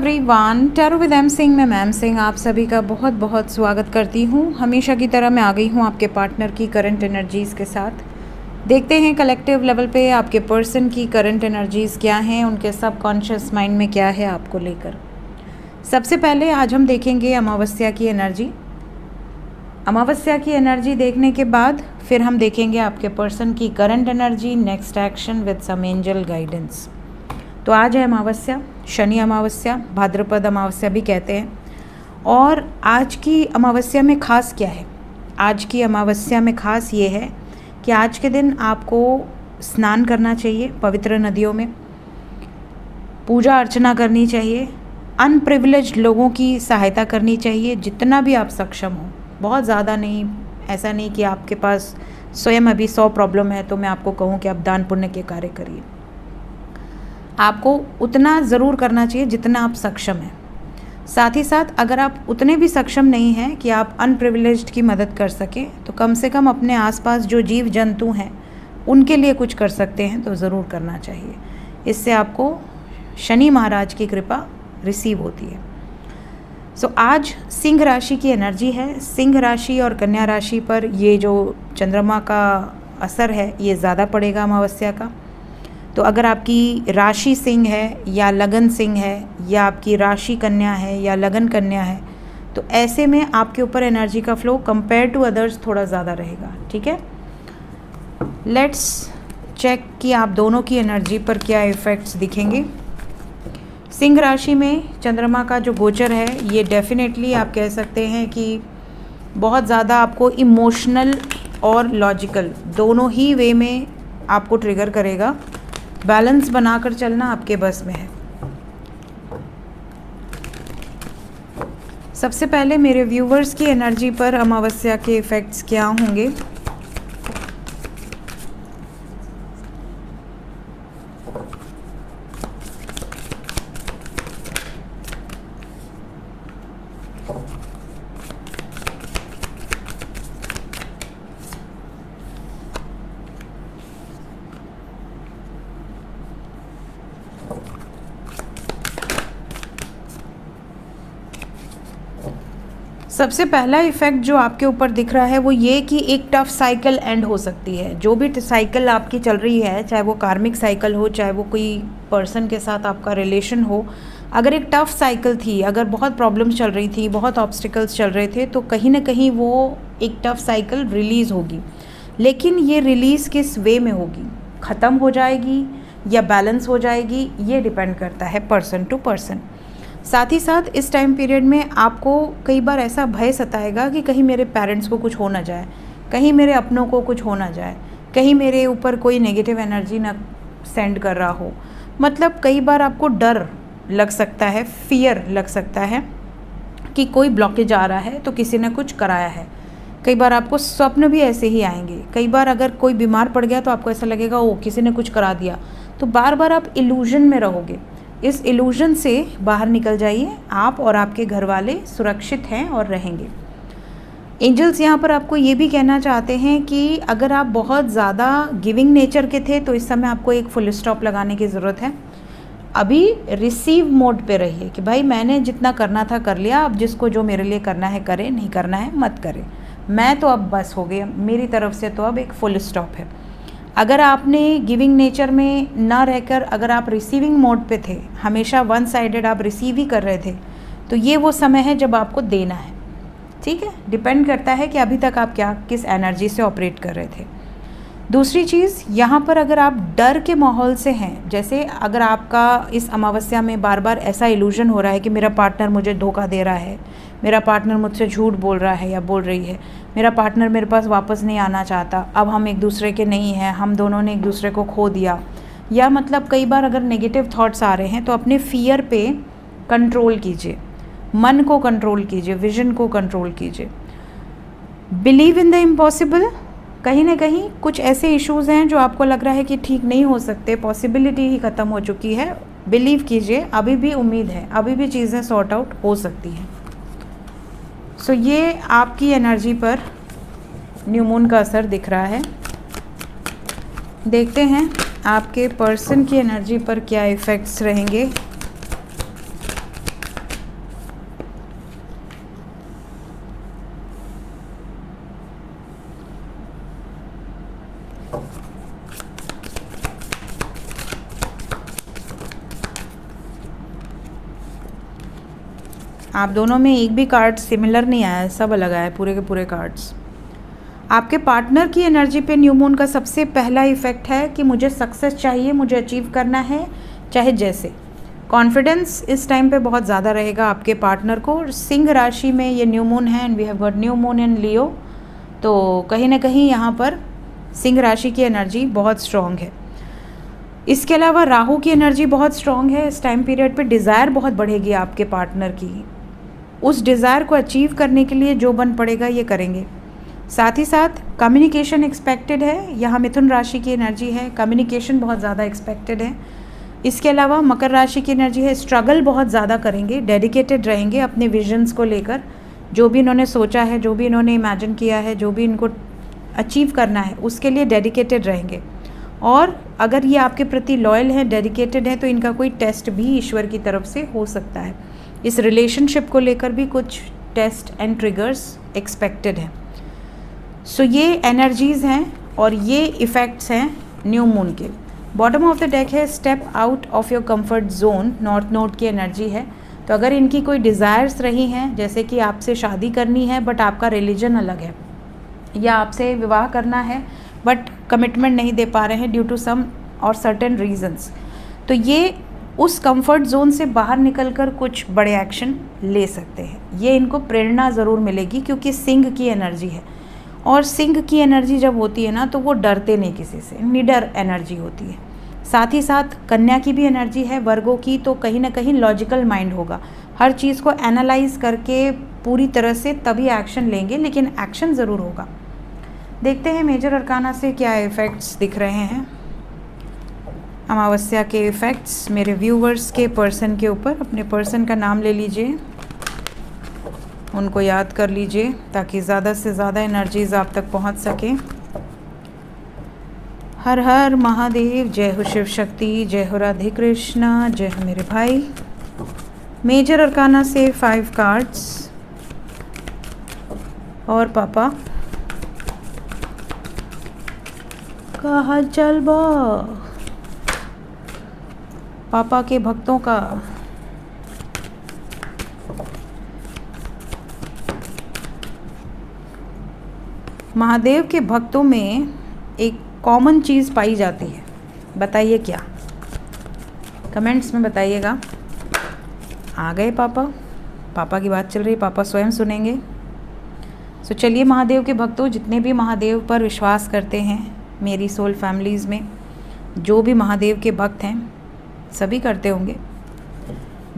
Everyone, tarot with M Singh में ma'am Singh आप सभी का बहुत बहुत स्वागत करती हूँ। हमेशा की तरह मैं आ गई हूँ आपके पार्टनर की करंट एनर्जीज़ के साथ। देखते हैं कलेक्टिव लेवल पे आपके पर्सन की करंट एनर्जीज़ क्या हैं, उनके सबकॉन्शियस माइंड में क्या है आपको लेकर। सबसे पहले आज हम देखेंगे अमावस्या की एनर्जी। अमावस्या की एनर्जी देखने के बाद फिर हम देखेंगे आपके पर्सन की current energy, next action with some angel guidance. तो आज है अमावस्या, शनि अमावस्या, भाद्रपद अमावस्या भी कहते हैं। और आज की अमावस्या में ख़ास क्या है? आज की अमावस्या में ख़ास ये है कि आज के दिन आपको स्नान करना चाहिए पवित्र नदियों में, पूजा अर्चना करनी चाहिए, अनप्रिविलेज्ड लोगों की सहायता करनी चाहिए जितना भी आप सक्षम हो। बहुत ज़्यादा नहीं, ऐसा नहीं कि आपके पास स्वयं अभी 100 प्रॉब्लम है तो मैं आपको कहूँ कि आप दान पुण्य के कार्य करिए। आपको उतना ज़रूर करना चाहिए जितना आप सक्षम हैं। साथ ही साथ अगर आप उतने भी सक्षम नहीं हैं कि आप अनप्रिविलेज्ड की मदद कर सकें, तो कम से कम अपने आसपास जो जीव जंतु हैं उनके लिए कुछ कर सकते हैं तो ज़रूर करना चाहिए। इससे आपको शनि महाराज की कृपा रिसीव होती है। सो आज सिंह राशि की एनर्जी है। सिंह राशि और कन्या राशि पर ये जो चंद्रमा का असर है ये ज़्यादा पड़ेगा अमावस्या का। तो अगर आपकी राशि सिंह है या लगन सिंह है, या आपकी राशि कन्या है या लगन कन्या है, तो ऐसे में आपके ऊपर एनर्जी का फ्लो कंपेयर टू अदर्स थोड़ा ज़्यादा रहेगा। ठीक है, लेट्स चेक कि आप दोनों की एनर्जी पर क्या इफ़ेक्ट्स दिखेंगे। सिंह राशि में चंद्रमा का जो गोचर है ये डेफिनेटली आप कह सकते हैं कि बहुत ज़्यादा आपको इमोशनल और लॉजिकल दोनों ही वे में आपको ट्रिगर करेगा। बैलेंस बनाकर चलना आपके बस में है। सबसे पहले मेरे व्यूवर्स की एनर्जी पर अमावस्या के इफ़ेक्ट्स क्या होंगे। सबसे पहला इफ़ेक्ट जो आपके ऊपर दिख रहा है वो ये कि एक टफ साइकिल एंड हो सकती है। जो भी साइकिल आपकी चल रही है, चाहे वो कार्मिक साइकिल हो, चाहे वो कोई पर्सन के साथ आपका रिलेशन हो, अगर एक टफ साइकिल थी, अगर बहुत प्रॉब्लम्स चल रही थी, बहुत ऑब्स्टिकल्स चल रहे थे, तो कहीं ना कहीं वो एक टफ साइकिल रिलीज़ होगी। लेकिन ये रिलीज़ किस वे में होगी, ख़त्म हो जाएगी या बैलेंस हो जाएगी, ये डिपेंड करता है पर्सन टू पर्सन। साथ ही साथ इस टाइम पीरियड में आपको कई बार ऐसा भय सताएगा कि कहीं मेरे पेरेंट्स को कुछ हो ना जाए, कहीं मेरे अपनों को कुछ हो ना जाए, कहीं मेरे ऊपर कोई नेगेटिव एनर्जी ना सेंड कर रहा हो। मतलब कई बार आपको डर लग सकता है, फियर लग सकता है कि कोई ब्लॉकेज आ रहा है तो किसी ने कुछ कराया है। कई बार आपको स्वप्न भी ऐसे ही आएंगे। कई बार अगर कोई बीमार पड़ गया तो आपको ऐसा लगेगा ओ किसी ने कुछ करा दिया। तो बार बार आप इल्यूजन में रहोगे। इस इल्यूजन से बाहर निकल जाइए। आप और आपके घर वाले सुरक्षित हैं और रहेंगे। एंजल्स यहाँ पर आपको ये भी कहना चाहते हैं कि अगर आप बहुत ज़्यादा गिविंग नेचर के थे तो इस समय आपको एक फुल स्टॉप लगाने की ज़रूरत है। अभी रिसीव मोड पे रहिए कि भाई मैंने जितना करना था कर लिया, अब जिसको जो मेरे लिए करना है करे, नहीं करना है मत करे। मैं तो अब बस हो गया, मेरी तरफ से तो अब एक फुल स्टॉप है। अगर आपने गिविंग नेचर में ना रहकर अगर आप रिसीविंग मोड पे थे, हमेशा वन साइडेड आप रिसीव ही कर रहे थे, तो ये वो समय है जब आपको देना है। ठीक है, डिपेंड करता है कि अभी तक आप क्या किस एनर्जी से ऑपरेट कर रहे थे। दूसरी चीज़, यहाँ पर अगर आप डर के माहौल से हैं, जैसे अगर आपका इस अमावस्या में बार बार ऐसा इल्यूजन हो रहा है कि मेरा पार्टनर मुझे धोखा दे रहा है, मेरा पार्टनर मुझसे झूठ बोल रहा है या बोल रही है, मेरा पार्टनर मेरे पास वापस नहीं आना चाहता, अब हम एक दूसरे के नहीं हैं, हम दोनों ने एक दूसरे को खो दिया, या मतलब कई बार अगर नेगेटिव थॉट्स आ रहे हैं, तो अपने फियर पे कंट्रोल कीजिए, मन को कंट्रोल कीजिए, विजन को कंट्रोल कीजिए। Believe in the impossible. कहीं ना कहीं कुछ ऐसे इश्यूज़ हैं जो आपको लग रहा है कि ठीक नहीं हो सकते, पॉसिबिलिटी ही ख़त्म हो चुकी है। बिलीव कीजिए, अभी भी उम्मीद है, अभी भी चीज़ें सॉर्ट आउट हो सकती हैं। सो ये आपकी एनर्जी पर न्यू मून का असर दिख रहा है। देखते हैं आपके पर्सन की एनर्जी पर क्या इफ़ेक्ट्स रहेंगे। आप दोनों में एक भी कार्ड सिमिलर नहीं आया है, सब अलग आया है, पूरे के पूरे कार्ड्स। आपके पार्टनर की एनर्जी पे न्यू मून का सबसे पहला इफेक्ट है कि मुझे सक्सेस चाहिए, मुझे अचीव करना है, चाहे जैसे। कॉन्फिडेंस इस टाइम पे बहुत ज़्यादा रहेगा आपके पार्टनर को। सिंह राशि में ये न्यू मून है and we have got new moon in Leo, तो कहीं ना कहीं यहाँ पर सिंह राशि की एनर्जी बहुत स्ट्रॉन्ग है। इसके अलावा राहु की एनर्जी बहुत स्ट्रॉन्ग है। इस टाइम पीरियड पे डिज़ायर बहुत बढ़ेगी आपके पार्टनर की। उस डिज़ायर को अचीव करने के लिए जो बन पड़ेगा ये करेंगे। साथ ही साथ कम्युनिकेशन एक्सपेक्टेड है। यहाँ मिथुन राशि की एनर्जी है, कम्युनिकेशन बहुत ज़्यादा एक्सपेक्टेड है। इसके अलावा मकर राशि की एनर्जी है, स्ट्रगल बहुत ज़्यादा करेंगे, डेडिकेटेड रहेंगे अपने विजन्स को लेकर। जो भी इन्होंने सोचा है, जो भी इन्होंने इमेजिन किया है, जो भी इनको अचीव करना है, उसके लिए डेडिकेटेड रहेंगे। और अगर ये आपके प्रति लॉयल है, डेडिकेटेड है, तो इनका कोई टेस्ट भी ईश्वर की तरफ से हो सकता है। इस रिलेशनशिप को लेकर भी कुछ टेस्ट एंड ट्रिगर्स एक्सपेक्टेड है। सो ये एनर्जीज़ हैं और ये इफ़ेक्ट्स हैं न्यू मून के। बॉटम ऑफ द डेक है step out of your comfort zone, north node की एनर्जी है। तो अगर इनकी कोई डिज़ायर्स रही हैं, जैसे कि आपसे शादी करनी है बट आपका रिलीजन अलग है, या आपसे विवाह करना है बट कमिटमेंट नहीं दे पा रहे हैं ड्यू टू सम और सर्टेन रीजंस, तो ये उस कंफर्ट जोन से बाहर निकलकर कुछ बड़े एक्शन ले सकते हैं। ये इनको प्रेरणा ज़रूर मिलेगी क्योंकि सिंह की एनर्जी है, और सिंह की एनर्जी जब होती है ना तो वो डरते नहीं किसी से, निडर एनर्जी होती है। साथ ही साथ कन्या की भी एनर्जी है, वर्गों की, तो कहीं ना कहीं लॉजिकल माइंड होगा। हर चीज़ को एनालाइज करके पूरी तरह से तभी एक्शन लेंगे, लेकिन एक्शन ज़रूर होगा। देखते हैं मेजर अरकाना से क्या इफ़ेक्ट्स दिख रहे हैं। अमावस्या के इफ़ेक्ट्स मेरे व्यूवर्स के पर्सन के ऊपर। अपने पर्सन का नाम ले लीजिए, उनको याद कर लीजिए ताकि ज़्यादा से ज़्यादा एनर्जीज़ आप तक पहुंच सकें। हर हर महादेव, जय हो शिव शक्ति, जय हो राधे कृष्णा, जय हो मेरे भाई। मेजर अरकाना से 5 कार्ड्स और पापा का हाल चाल बा, पापा के भक्तों का। महादेव के भक्तों में एक कॉमन चीज़ पाई जाती है, बताइए क्या? कमेंट्स में बताइएगा। आ गए पापा, पापा की बात चल रही, पापा स्वयं सुनेंगे। सो चलिए महादेव के भक्तों, जितने भी महादेव पर विश्वास करते हैं मेरी सोल फैमिलीज़ में, जो भी महादेव के भक्त हैं, सभी करते होंगे,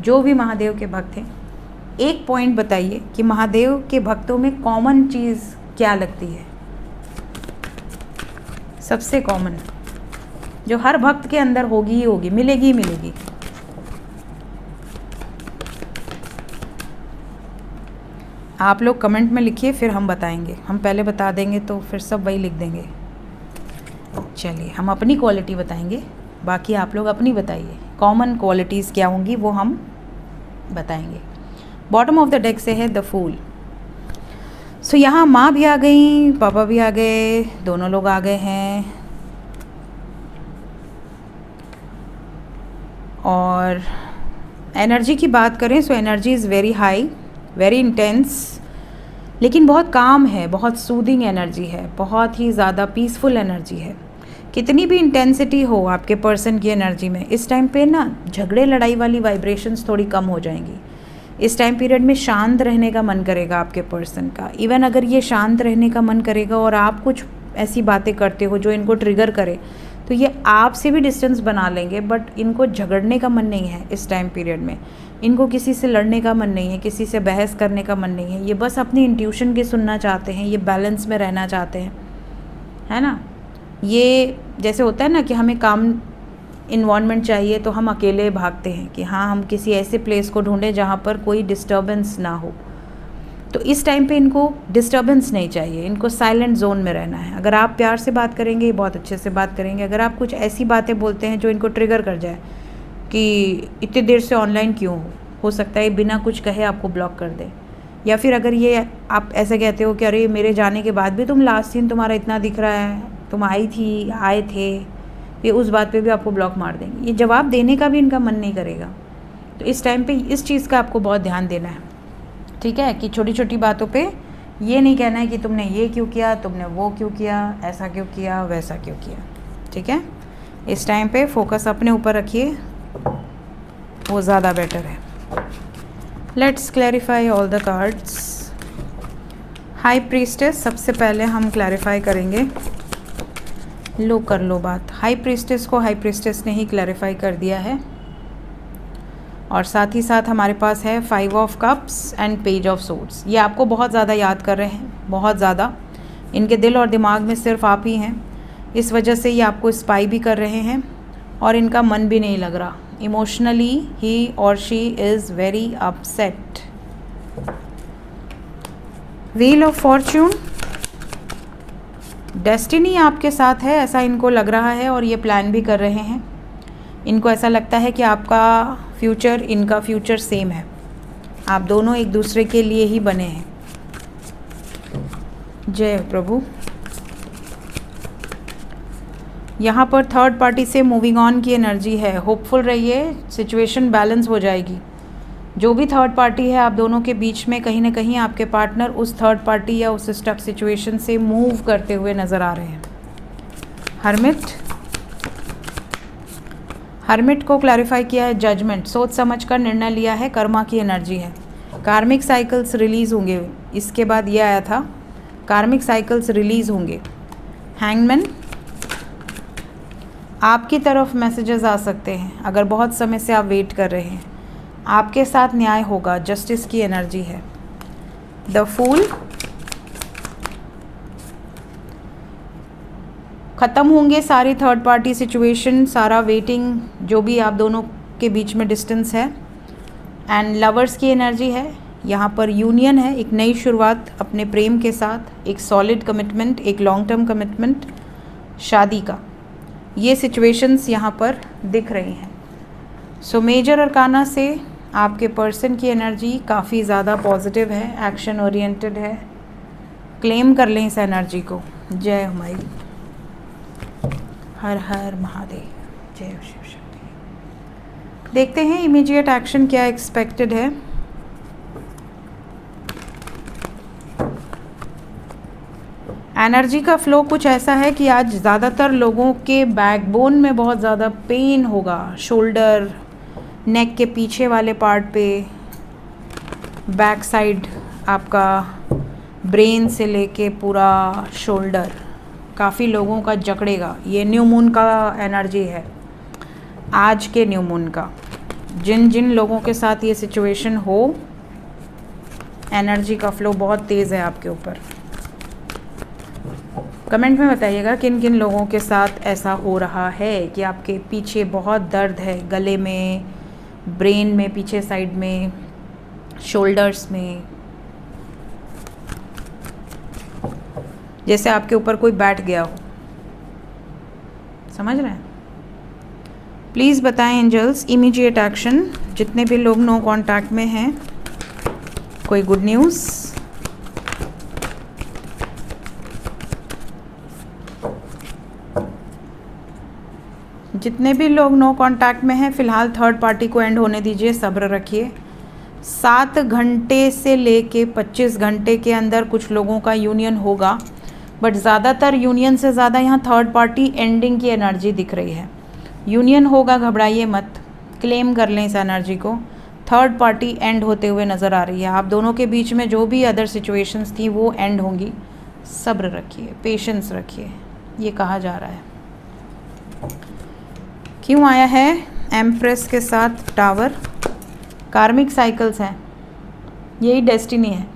जो भी महादेव के भक्त हैं, एक पॉइंट बताइए कि महादेव के भक्तों में कॉमन चीज़ क्या लगती है? सबसे कॉमन जो हर भक्त के अंदर होगी ही होगी, मिलेगी ही मिलेगी। आप लोग कमेंट में लिखिए, फिर हम बताएंगे। हम पहले बता देंगे तो फिर सब वही लिख देंगे। चलिए हम अपनी क्वालिटी बताएंगे, बाकी आप लोग अपनी बताइए। कॉमन क्वालिटीज़ क्या होंगी वो हम बताएंगे। बॉटम ऑफ द डेक से है द फूल। सो यहाँ माँ भी आ गई, पापा भी आ गए, दोनों लोग आ गए हैं। और एनर्जी की बात करें so energy is very high, very intense, लेकिन बहुत काम है, बहुत सूदिंग एनर्जी है, बहुत ही ज़्यादा पीसफुल एनर्जी है। कितनी भी इंटेंसिटी हो आपके पर्सन की एनर्जी में, इस टाइम पे ना झगड़े लड़ाई वाली वाइब्रेशंस थोड़ी कम हो जाएंगी। इस टाइम पीरियड में शांत रहने का मन करेगा आपके पर्सन का। इवन अगर ये शांत रहने का मन करेगा और आप कुछ ऐसी बातें करते हो जो इनको ट्रिगर करे, तो ये आपसे भी डिस्टेंस बना लेंगे, बट इनको झगड़ने का मन नहीं है इस टाइम पीरियड में। इनको किसी से लड़ने का मन नहीं है, किसी से बहस करने का मन नहीं है। ये बस अपनी इंट्यूशन की सुनना चाहते हैं, ये बैलेंस में रहना चाहते हैं, है ना। ये जैसे होता है ना कि हमें काम इन्वायरमेंट चाहिए तो हम अकेले भागते हैं कि हाँ हम किसी ऐसे प्लेस को ढूंढें जहाँ पर कोई डिस्टर्बेंस ना हो। तो इस टाइम पे इनको डिस्टर्बेंस नहीं चाहिए, इनको साइलेंट जोन में रहना है। अगर आप प्यार से बात करेंगे ये बहुत अच्छे से बात करेंगे। अगर आप कुछ ऐसी बातें बोलते हैं जो इनको ट्रिगर कर जाए कि इतनी देर से ऑनलाइन क्यों हो सकता है बिना कुछ कहे आपको ब्लॉक कर दे। या फिर अगर ये आप ऐसे कहते हो कि अरे मेरे जाने के बाद भी तुम लास्ट सीन तुम्हारा इतना दिख रहा है, तुम आए थे, ये उस बात पे भी आपको ब्लॉक मार देंगे। ये जवाब देने का भी इनका मन नहीं करेगा। तो इस टाइम पे इस चीज़ का आपको बहुत ध्यान देना है, ठीक है, कि छोटी छोटी बातों पे ये नहीं कहना है कि तुमने ये क्यों किया, तुमने वो क्यों किया, ऐसा क्यों किया, वैसा क्यों किया, ठीक है। इस टाइम पे फोकस अपने ऊपर रखिए, वो ज़्यादा बेटर है। Let's clarify all the cards. High priestess सबसे पहले हम क्लैरिफाई करेंगे। लो कर लो बात। हाई प्रीस्टेस को हाई प्रीस्टेस ने ही क्लैरिफाई कर दिया है। और साथ ही साथ हमारे पास है 5 of cups and page of swords. ये आपको बहुत ज़्यादा याद कर रहे हैं, बहुत ज़्यादा। इनके दिल और दिमाग में सिर्फ आप ही हैं, इस वजह से ये आपको स्पाई भी कर रहे हैं और इनका मन भी नहीं लग रहा। इमोशनली ही और she is very upset. Wheel of Fortune, destiny आपके साथ है ऐसा इनको लग रहा है और ये प्लान भी कर रहे हैं। इनको ऐसा लगता है कि आपका फ्यूचर इनका फ्यूचर सेम है, आप दोनों एक दूसरे के लिए ही बने हैं। जय प्रभु। यहाँ पर थर्ड पार्टी से मूविंग ऑन की एनर्जी है। होपफुल रहिए, सिचुएशन बैलेंस हो जाएगी। जो भी थर्ड पार्टी है आप दोनों के बीच में, कहीं ना कहीं आपके पार्टनर उस थर्ड पार्टी या उस स्टक सिचुएशन से मूव करते हुए नज़र आ रहे हैं। हर्मिट को क्लैरिफाई किया है जजमेंट, सोच समझ कर निर्णय लिया है, कर्मा की एनर्जी है। कार्मिक साइकिल्स रिलीज़ होंगे, इसके बाद ये आया था कार्मिक साइकिल्स रिलीज़ होंगे। हैंगमैन, आपकी तरफ मैसेजेस आ सकते हैं अगर बहुत समय से आप वेट कर रहे हैं। आपके साथ न्याय होगा, जस्टिस की एनर्जी है। द फूल, ख़त्म होंगे सारी थर्ड पार्टी सिचुएशन, सारा वेटिंग जो भी आप दोनों के बीच में डिस्टेंस है। एंड लवर्स की एनर्जी है। यहाँ पर यूनियन है, एक नई शुरुआत अपने प्रेम के साथ, एक सॉलिड कमिटमेंट, एक लॉन्ग टर्म कमिटमेंट, शादी का, ये सिचुएशंस यहाँ पर दिख रही हैं। सो मेजर अरकाना से आपके पर्सन की एनर्जी काफ़ी ज़्यादा पॉजिटिव है, एक्शन ओरिएंटेड है। क्लेम कर लें इस एनर्जी को। जय हुमायूं, हर हर महादेव, जय शिव शक्ति। देखते हैं इमीडिएट एक्शन क्या एक्सपेक्टेड है। एनर्जी का फ्लो कुछ ऐसा है कि आज ज़्यादातर लोगों के बैकबोन में बहुत ज़्यादा पेन होगा, शोल्डर, नेक के पीछे वाले पार्ट पे, बैक साइड आपका ब्रेन से लेके पूरा शोल्डर, काफ़ी लोगों का जकड़ेगा। ये न्यू मून का एनर्जी है, आज के न्यू मून का। जिन जिन लोगों के साथ ये सिचुएशन हो, एनर्जी का फ्लो बहुत तेज़ है आपके ऊपर। कमेंट में बताइएगा किन किन लोगों के साथ ऐसा हो रहा है कि आपके पीछे बहुत दर्द है, गले में, ब्रेन में, पीछे साइड में, शोल्डर्स में, जैसे आपके ऊपर कोई बैठ गया हो। समझ रहे हैं? प्लीज़ बताएं एंजल्स इमीडिएट एक्शन। जितने भी लोग नो कांटेक्ट में हैं, कोई गुड न्यूज़। जितने भी लोग नो कांटेक्ट में हैं, फ़िलहाल थर्ड पार्टी को एंड होने दीजिए, सब्र रखिए। 7 घंटे से लेके 25 घंटे के अंदर कुछ लोगों का यूनियन होगा, बट ज़्यादातर यूनियन से ज़्यादा यहाँ थर्ड पार्टी एंडिंग की एनर्जी दिख रही है। यूनियन होगा, घबराइए मत, क्लेम कर लें इस एनर्जी को। थर्ड पार्टी एंड होते हुए नज़र आ रही है। आप दोनों के बीच में जो भी अदर सिचुएशंस थी वो एंड होंगी। सब्र रखिए, पेशेंस रखिए, ये कहा जा रहा है। क्यों आया है एम्प्रेस के साथ टावर? कार्मिक साइकिल्स हैं, यही डेस्टिनी है।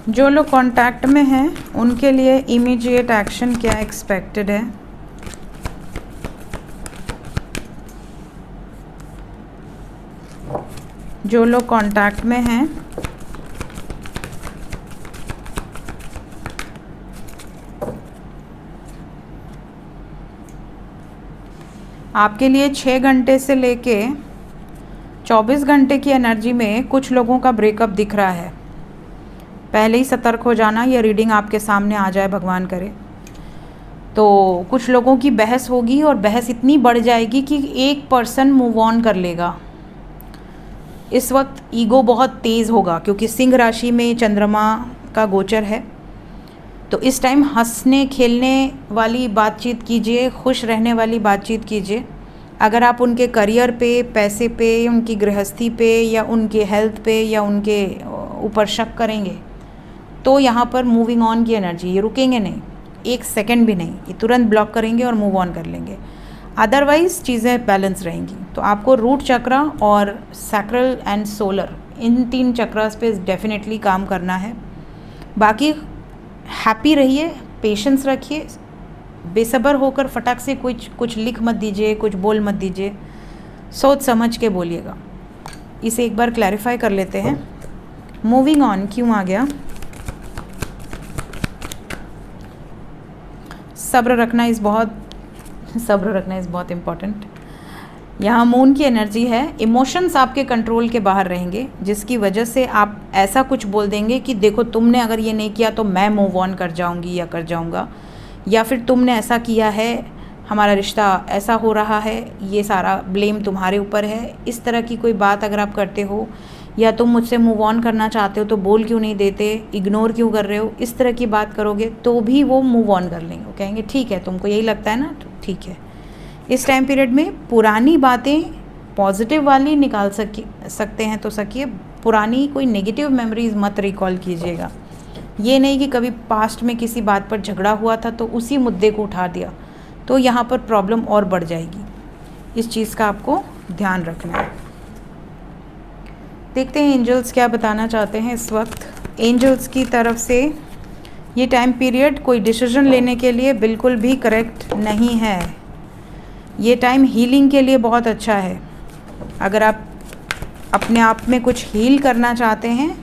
जो लोग कांटेक्ट में हैं उनके लिए इमीडिएट एक्शन क्या एक्सपेक्टेड है? जो लोग कांटेक्ट में हैं आपके लिए 6 घंटे से लेके 24 घंटे की एनर्जी में कुछ लोगों का ब्रेकअप दिख रहा है। पहले ही सतर्क हो जाना, ये रीडिंग आपके सामने आ जाए, भगवान करे। तो कुछ लोगों की बहस होगी और बहस इतनी बढ़ जाएगी कि एक पर्सन मूव ऑन कर लेगा। इस वक्त ईगो बहुत तेज़ होगा क्योंकि सिंह राशि में चंद्रमा का गोचर है। तो इस टाइम हंसने खेलने वाली बातचीत कीजिए, खुश रहने वाली बातचीत कीजिए। अगर आप उनके करियर पे, पैसे पे, उनकी गृहस्थी पे या उनके हेल्थ पे या उनके ऊपर शक करेंगे तो यहाँ पर मूविंग ऑन की एनर्जी, ये रुकेंगे नहीं, एक सेकंड भी नहीं, ये तुरंत ब्लॉक करेंगे और मूव ऑन कर लेंगे। अदरवाइज़ चीज़ें बैलेंस रहेंगी। तो आपको रूट चक्रा और सैक्रल एंड सोलर, इन 3 चक्रास पे डेफिनेटली काम करना है। बाकी हैप्पी रहिए, पेशेंस रखिए, बेसब्र होकर फटाक से कुछ लिख मत दीजिए, कुछ बोल मत दीजिए, सोच समझ के बोलिएगा। इसे एक बार क्लैरिफाई कर लेते हैं। मूविंग ऑन क्यों आ गया? सब्र रखना इज़ बहुत इम्पॉर्टेंट। यहाँ मून की एनर्जी है। इमोशंस आपके कंट्रोल के बाहर रहेंगे, जिसकी वजह से आप ऐसा कुछ बोल देंगे कि देखो तुमने अगर ये नहीं किया तो मैं मूव ऑन कर जाऊँगी या कर जाऊँगा, या फिर तुमने ऐसा किया है, हमारा रिश्ता ऐसा हो रहा है, ये सारा ब्लेम तुम्हारे ऊपर है। इस तरह की कोई बात अगर आप करते हो, या तुम मुझसे मूव ऑन करना चाहते हो तो बोल क्यों नहीं देते, इग्नोर क्यों कर रहे हो, इस तरह की बात करोगे तो भी वो मूव ऑन कर लेंगे। वो कहेंगे ठीक है, तुमको यही लगता है ना, ठीक है। इस टाइम पीरियड में पुरानी बातें पॉजिटिव वाली निकाल सकते हैं तो सकिए। पुरानी कोई नेगेटिव मेमोरीज मत रिकॉल कीजिएगा। ये नहीं कि कभी पास्ट में किसी बात पर झगड़ा हुआ था तो उसी मुद्दे को उठा दिया, तो यहाँ पर प्रॉब्लम और बढ़ जाएगी। इस चीज़ का आपको ध्यान रखना है। देखते हैं एंजल्स क्या बताना चाहते हैं इस वक्त। एंजल्स की तरफ से ये टाइम पीरियड कोई डिसीजन लेने के लिए बिल्कुल भी करेक्ट नहीं है। ये टाइम हीलिंग के लिए बहुत अच्छा है। अगर आप अपने आप में कुछ हील करना चाहते हैं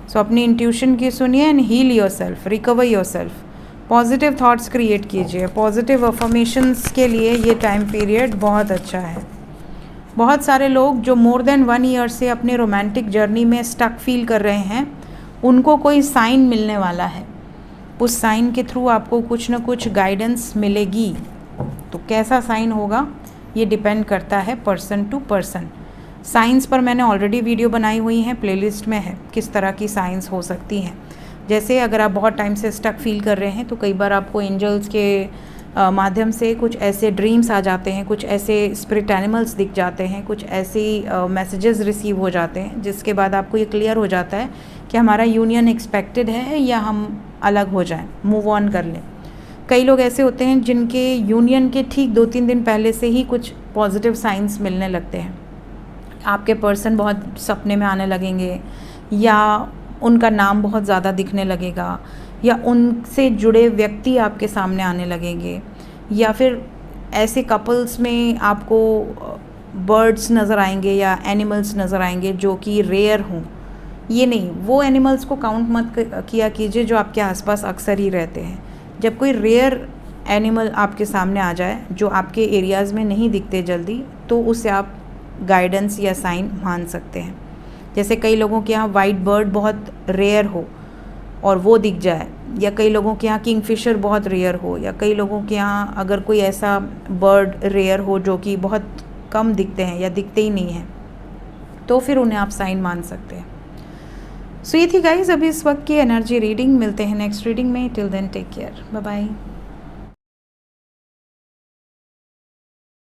सो अपनी इंट्यूशन की सुनिए and heal yourself, recover yourself. Positive thoughts create कीजिए। पॉजिटिव अफर्मेशंस के लिए ये टाइम पीरियड बहुत अच्छा है। बहुत सारे लोग जो मोर देन 1 ईयर से अपने रोमांटिक जर्नी में स्टक फील कर रहे हैं, उनको कोई साइन मिलने वाला है। उस साइन के थ्रू आपको कुछ ना कुछ गाइडेंस मिलेगी। तो कैसा साइन होगा ये डिपेंड करता है पर्सन टू पर्सन। साइंस पर मैंने ऑलरेडी वीडियो बनाई हुई है, प्लेलिस्ट में है, किस तरह की साइंस हो सकती हैं। जैसे अगर आप बहुत टाइम से स्टक फील कर रहे हैं तो कई बार आपको एंजल्स के माध्यम से कुछ ऐसे ड्रीम्स आ जाते हैं, कुछ ऐसे स्पिरिट एनिमल्स दिख जाते हैं, कुछ ऐसी मैसेजेस रिसीव हो जाते हैं, जिसके बाद आपको ये क्लियर हो जाता है कि हमारा यूनियन एक्सपेक्टेड है या हम अलग हो जाएं, मूव ऑन कर लें। कई लोग ऐसे होते हैं जिनके यूनियन के ठीक 2-3 दिन पहले से ही कुछ पॉजिटिव साइंस मिलने लगते हैं। आपके पर्सन बहुत सपने में आने लगेंगे, या उनका नाम बहुत ज़्यादा दिखने लगेगा, या उनसे जुड़े व्यक्ति आपके सामने आने लगेंगे, या फिर ऐसे कपल्स में आपको बर्ड्स नज़र आएंगे या एनिमल्स नज़र आएंगे जो कि रेयर हों। ये नहीं, वो एनिमल्स को काउंट मत किया कीजिए जो आपके आसपास अक्सर ही रहते हैं। जब कोई रेयर एनिमल आपके सामने आ जाए जो आपके एरियाज़ में नहीं दिखते जल्दी, तो उसे आप गाइडेंस या साइन मान सकते हैं। जैसे कई लोगों के यहाँ वाइट बर्ड बहुत रेयर हो और वो दिख जाए, या कई लोगों के यहाँ किंगफिशर बहुत रेयर हो, या कई लोगों के यहाँ अगर कोई ऐसा बर्ड रेयर हो जो कि बहुत कम दिखते हैं या दिखते ही नहीं हैं, तो फिर उन्हें आप साइन मान सकते हैं। सो ये थी गाइस अभी इस वक्त की एनर्जी रीडिंग। मिलते हैं नेक्स्ट रीडिंग में। Till then take care, bye bye.